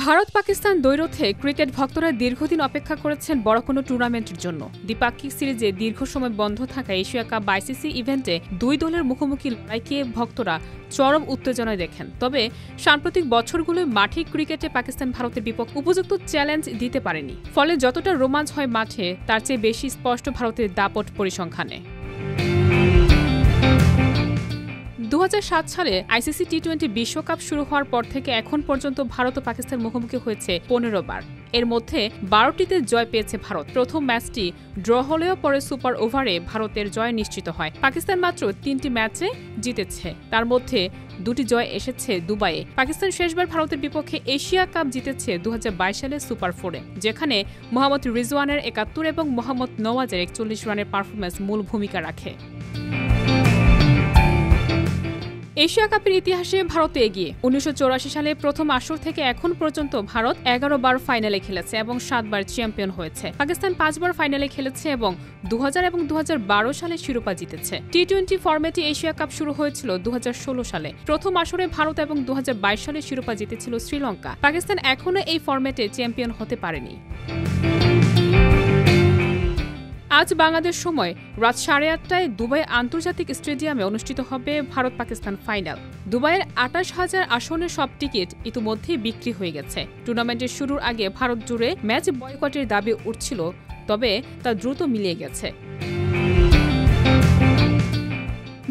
Bharat Pakistan দ্বৈরথে cricket ভক্তরা দীর্ঘদিন অপেক্ষা করেছেন বড় কোনো টুর্নামেন্টের জন্য। দ্বিপাক্ষিক সিরিজে দীর্ঘ সময় বন্ধ থাকা এশিয়া কাপ আইসিসি ইভেন্টে দুই দলের মুখোমুখি লড়াইকে ভক্তরা চরম উত্তেজনায় দেখেন। তবে সাম্প্রতিক বছরগুলোয় মাঠে ক্রিকেটে পাকিস্তান ভারতের বিপক্ষে উপযুক্ত চ্যালেঞ্জ দিতে পারেনি। ফলে যতটা রোমাঞ্চ হয় মাঠে, তার চেয়ে বেশি স্পষ্ট ভারতের দাপট পরিসংখ্যানে। 2007 সালে আইসিসি টি-20 বিশ্বকাপ শুরু হওয়ার পর থেকে এখন পর্যন্ত ভারত ও পাকিস্তান মুখোমুখি হয়েছে 15 বার। এর মধ্যে 12টিতে জয় পেয়েছে ভারত। প্রথম ম্যাচটি ড্র হলেও পরে সুপার ওভারে ভারতের জয় নিশ্চিত হয়। পাকিস্তান মাত্র 3টি ম্যাচে জিতেছে, তার মধ্যে 2টি জয় এসেছে দুবাইয়ে। পাকিস্তান শেষবার ভারতের বিপক্ষে এশিয়া কাপ জিতেছে 2022 সালে সুপার 4-এ, যেখানে মোহাম্মদ রিজওয়ানের 71 এবং মোহাম্মদ নওয়াজের 41 রানের পারফরম্যান্স মূল ভূমিকা রাখে। এশিয়া কাপের ইতিহাসে ভারত এগিয়ে। 1984 সালে প্রথম আসর থেকে এখন পর্যন্ত ভারত 11 বার ফাইনালে খেলেছে এবং 7 বার চ্যাম্পিয়ন হয়েছে। পাকিস্তান 5 বার ফাইনালে খেলেছে এবং 2000 এবং 2012 সালে শিরোপা জিতেছে। টি-20 ফরম্যাটে এশিয়া কাপ শুরু হয়েছিল 2016 সালে। প্রথম আসরে ভারত এবং 2022 সালে শিরোপা জিতেছিল শ্রীলঙ্কা। পাকিস্তান এখনও এই ফরম্যাটে চ্যাম্পিয়ন হতে পারেনি। আজ বাংলাদেশ সময় রাত 8:30টায় দুবাই আন্তর্জাতিক স্টেডিয়ামে অনুষ্ঠিত হবে ভারত পাকিস্তান ফাইনাল। দুবাইয়ের 28,000 আসনের সব টিকিট ইতিমধ্যেই বিক্রি হয়ে গেছে। টুর্নামেন্টের শুরুর আগে ভারত জুড়ে ম্যাচ বয়কটের দাবি উঠছিল, তবে তা দ্রুত মিলিয়ে গেছে।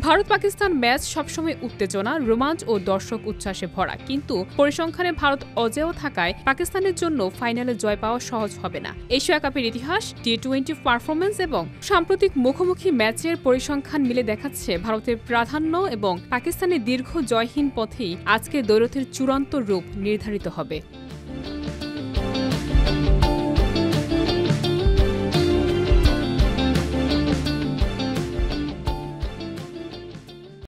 ভারত পাকিস্তান ম্যাচ সবসময় উত্তেজনা, রোমাঞ্চ ও দর্শক উচ্ছ্বাসে ভরা, কিন্তু পরিসংখ্যানে ভারত অজেয় থাকায় পাকিস্তানের জন্য ফাইনালে জয় পাওয়া সহজ হবে না। এশিয়া কাপের ইতিহাস, টি-20 পারফরম্যান্স এবং সাম্প্রতিক মুখোমুখি ম্যাচের পরিসংখ্যান মিলে দেখাচ্ছে ভারতের প্রাধান্য এবং পাকিস্তানের দীর্ঘ জয়হীন পথেই আজকের দ্বৈরথের চূড়ান্ত রূপ নির্ধারিত হবে।